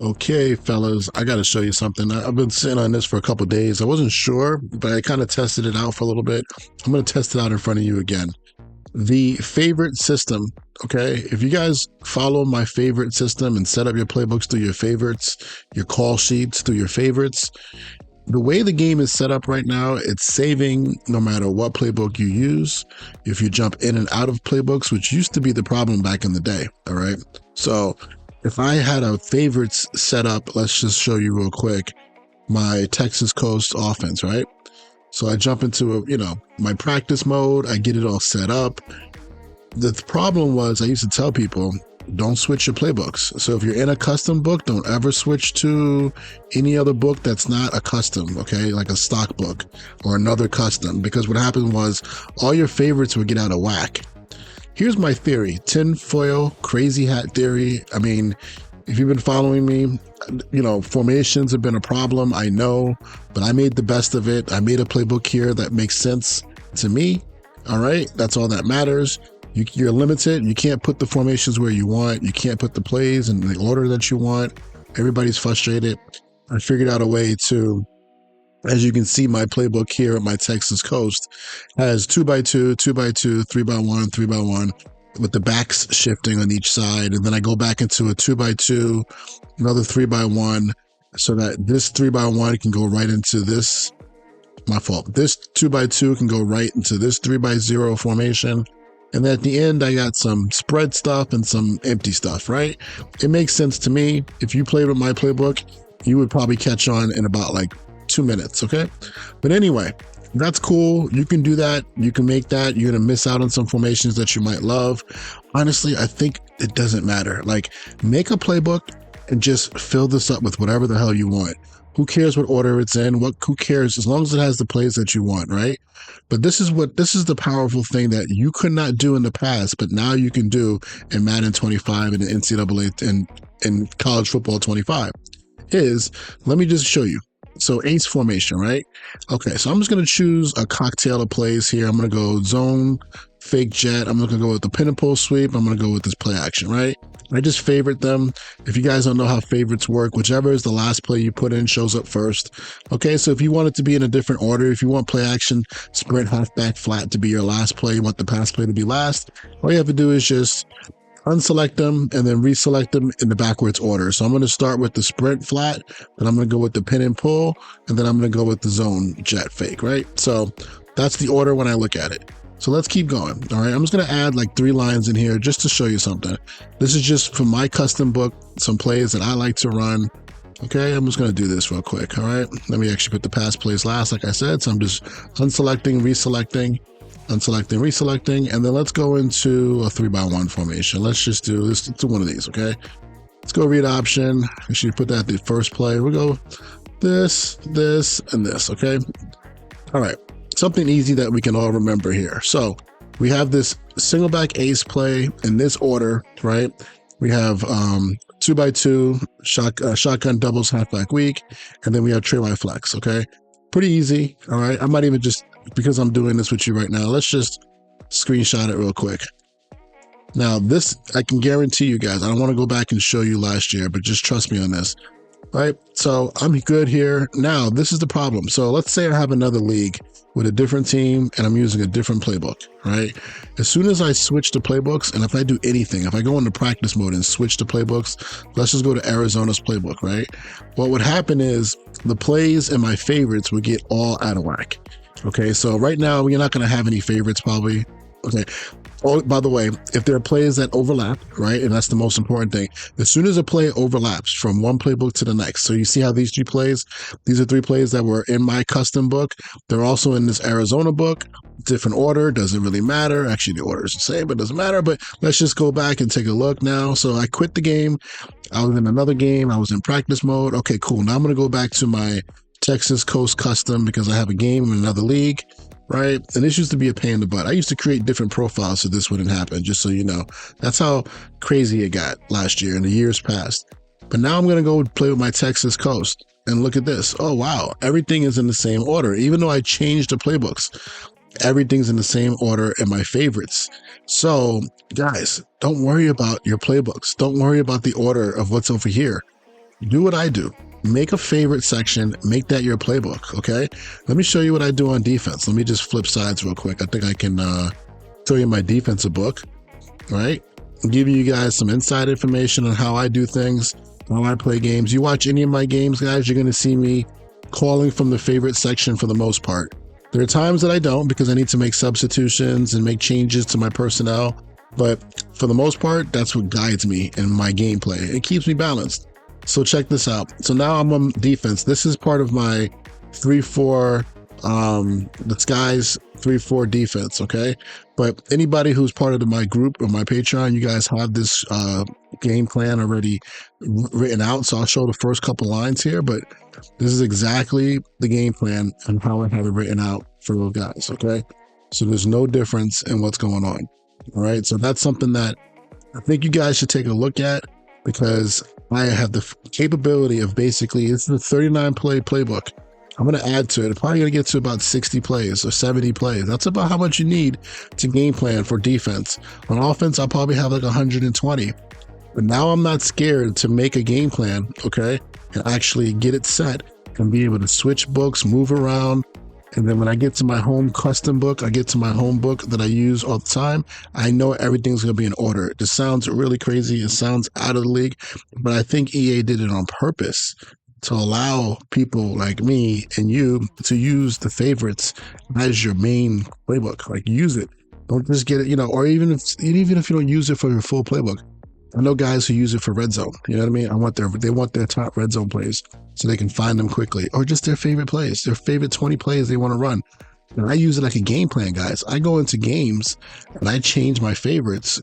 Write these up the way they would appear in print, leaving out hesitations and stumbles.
Okay, fellas, I got to show you something. I've been sitting on this for a couple days. I wasn't sure, but I kind of tested it out for a little bit. I'm going to test it out in front of you again. The favorite system. Okay, if you guys follow my favorite system and set up your playbooks through your favorites, your call sheets through your favorites, the way the game is set up right now, it's saving no matter what playbook you use. If you jump in and out of playbooks, which used to be the problem back in the day. All right. So if I had a favorites set up, let's just show you real quick my Texas Coast offense, right? So I jump into my practice mode. I get it all set up. The problem was I used to tell people, don't switch your playbooks. So if you're in a custom book, don't ever switch to any other book that's not a custom, okay? Like a stock book or another custom, because what happened was all your favorites would get out of whack. Here's my theory, tinfoil crazy hat theory. I mean, if you've been following me, formations have been a problem, I know, but I made the best of it. I made a playbook here that makes sense to me. All right, that's all that matters. You're limited. You can't put the formations where you want. You can't put the plays in the order that you want. Everybody's frustrated. I figured out a way to, as you can see, my playbook here at my Texas Coast has 2x2, 2x2, 3x1, 3x1 with the backs shifting on each side. And then I go back into a 2x2, another 3x1, so that this 3x1 can go right into this. My fault. This 2x2 can go right into this 3x0 formation. And then at the end, I got some spread stuff and some empty stuff, right? It makes sense to me. If you played with my playbook, you would probably catch on in about like 2 minutes, okay? But anyway, that's cool. You can do that. You can make that. You're going to miss out on some formations that you might love. Honestly, I think it doesn't matter. Like, make a playbook and just fill this up with whatever the hell you want. Who cares what order it's in? Who cares? As long as it has the plays that you want, right? But this is the powerful thing that you could not do in the past, but now you can do in Madden 25 and in NCAA and in college football 25 is, let me just show you. So ace formation, right? Okay, so I'm just going to choose a cocktail of plays here. I'm going to go zone, fake jet. I'm going to go with the pin and pull sweep. I'm going to go with this play action, right? I just favorite them. If you guys don't know how favorites work, whichever is the last play you put in shows up first. Okay, so if you want it to be in a different order, if you want play action, sprint, halfback, flat to be your last play, you want the pass play to be last, all you have to do is just unselect them and then reselect them in the backwards order. So I'm going to start with the sprint flat, then I'm going to go with the pin and pull, and then I'm going to go with the zone jet fake, right? So that's the order when I look at it. So let's keep going. All right, I'm just going to add like 3 lines in here just to show you something. This is just from my custom book, some plays that I like to run. Okay, I'm just going to do this real quick. All right, let me actually put the pass plays last, like I said. So I'm just unselecting, reselecting, unselecting, reselecting, and then let's go into a 3x1 formation. Let's do one of these, okay? Let's go read option. I should put that at the first play. We'll go this, this, and this, okay? All right, something easy that we can all remember here. So we have this single back ace play in this order, right? We have 2x2, shotgun doubles, halfback weak, and then we have tray wide flex, okay? Pretty easy, all right? I might even just, because I'm doing this with you right now, let's just screenshot it real quick. Now this, I can guarantee you guys, I don't want to go back and show you last year, but just trust me on this, right? So I'm good here. Now this is the problem. So let's say I have another league with a different team and I'm using a different playbook, right? As soon as I switch to playbooks, and if I do anything, if I go into practice mode and switch to playbooks, let's just go to Arizona's playbook, right? What would happen is the plays and my favorites would get all out of whack. Okay, so right now you're not going to have any favorites probably. Okay. Oh, by the way, if there are plays that overlap, right, and that's the most important thing, as soon as a play overlaps from one playbook to the next, so you see how these 3 plays, these are 3 plays that were in my custom book. They're also in this Arizona book, different order, doesn't really matter. Actually, the order is the same, but it doesn't matter. But let's just go back and take a look now. So I quit the game. I was in another game. I was in practice mode. Okay, cool. Now I'm going to go back to my Texas Coast custom because I have a game in another league. Right? And this used to be a pain in the butt. I used to create different profiles so this wouldn't happen, just so you know. That's how crazy it got last year and the years past. But now I'm going to go play with my Texas Coast and look at this. Oh, wow. Everything is in the same order. Even though I changed the playbooks, everything's in the same order in my favorites. So guys, don't worry about your playbooks. Don't worry about the order of what's over here. Do what I do. Make a favorite section, make that your playbook, okay? Let me show you what I do on defense. Let me just flip sides real quick. I think I can show you my defensive book, right? I'm giving you guys some inside information on how I do things, how I play games. You watch any of my games, guys, you're going to see me calling from the favorite section for the most part. There are times that I don't because I need to make substitutions and make changes to my personnel. But for the most part, that's what guides me in my gameplay. It keeps me balanced. So check this out. So now I'm on defense. This is part of my 3-4, the Skies 3-4 defense, okay? But anybody who's part of my group or my Patreon, you guys have this game plan already written out. So I'll show the first couple lines here, but this is exactly the game plan and how I have it written out for those guys, okay? So there's no difference in what's going on, all right? So that's something that I think you guys should take a look at, because I have the capability of basically, it's the 39 play playbook. I'm going to add to it. I'm probably going to get to about 60 plays or 70 plays. That's about how much you need to game plan for defense. On offense, I'll probably have like 120. But now I'm not scared to make a game plan, okay, and actually get it set and be able to switch books, move around. And then when I get to my home custom book, I get to my home book that I use all the time, I know everything's going to be in order. This sounds really crazy. It sounds out of the league, but I think EA did it on purpose to allow people like me and you to use the favorites as your main playbook. Like, use it. Don't just get it, or even if you don't use it for your full playbook. I know guys who use it for red zone. You know what I mean? They want their top red zone plays so they can find them quickly, or just their favorite plays, their favorite 20 plays they want to run. And I use it like a game plan, guys. I go into games and I change my favorites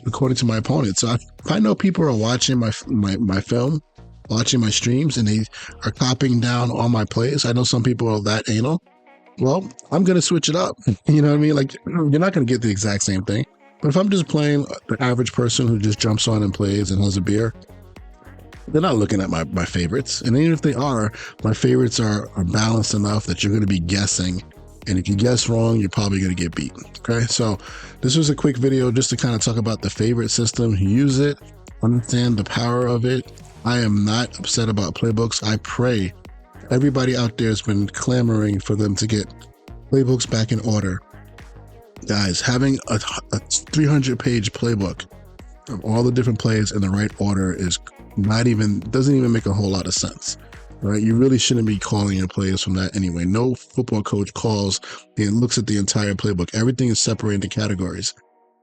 according to my opponent. So if I know people are watching my film, watching my streams, and they are copying down all my plays, I know some people are that anal. Well, I'm going to switch it up. You know what I mean? Like, you're not going to get the exact same thing. But if I'm just playing the average person who just jumps on and plays and has a beer, they're not looking at my favorites. And even if they are, my favorites are balanced enough that you're going to be guessing. And if you guess wrong, you're probably going to get beat. Okay, so this was a quick video just to kind of talk about the favorite system. Use it, understand the power of it. I am not upset about Playbooks. I pray everybody out there has been clamoring for them to get Playbooks back in order. Guys, having a 300-page playbook of all the different plays in the right order doesn't even make a whole lot of sense, right? You really shouldn't be calling your plays from that anyway. No football coach calls and looks at the entire playbook. Everything is separated into categories,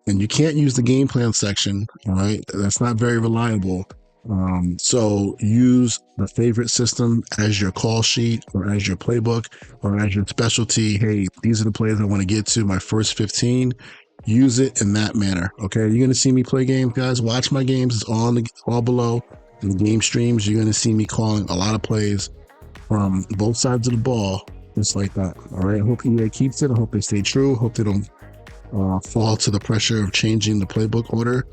and you can't use the game plan section, all right? That's not very reliable. So use the favorite system as your call sheet or as your playbook or as your specialty. Hey, these are the plays I want to get to, my first 15. Use it in that manner. Okay, you're going to see me play games, guys. Watch my games. It's all below in the game streams. You're going to see me calling a lot of plays from both sides of the ball, just like that. All right, I hope EA keeps it. I hope they stay true. Hope they don't fall to the pressure of changing the playbook order.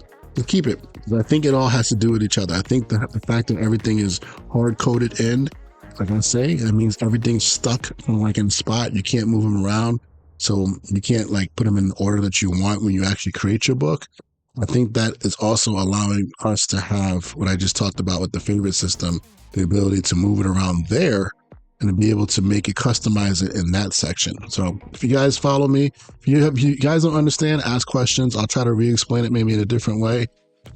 Keep it. I think it all has to do with each other. I think the fact that everything is hard-coded in, like I say, it means everything's stuck like in spot. You can't move them around. So you can't like put them in the order that you want when you actually create your book. I think that is also allowing us to have what I just talked about with the favorite system, the ability to move it around there and to be able to make it, customize it in that section. So if you guys follow me, if you guys don't understand, ask questions. I'll try to re-explain it maybe in a different way.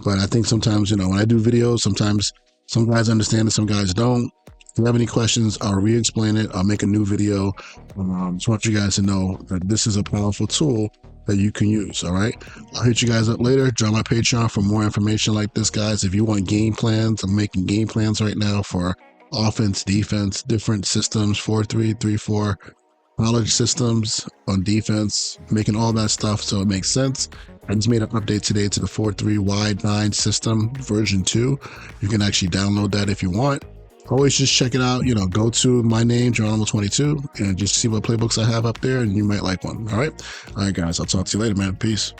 But I think sometimes, when I do videos, sometimes some guys understand it, some guys don't. If you have any questions, I'll re-explain it. I'll make a new video. Just want you guys to know that this is a powerful tool that you can use, all right? I'll hit you guys up later. Join my Patreon for more information like this, guys. If you want game plans, I'm making game plans right now for offense, defense, different systems, 4-3, 3-4, college systems on defense, making all that stuff so it makes sense. I just made an update today to the 4-3 wide 9 system version 2. You can actually download that if you want. Always just check it out. Go to my name, Geronimo22, and just see what playbooks I have up there, and you might like one. All right, guys. I'll talk to you later, man. Peace.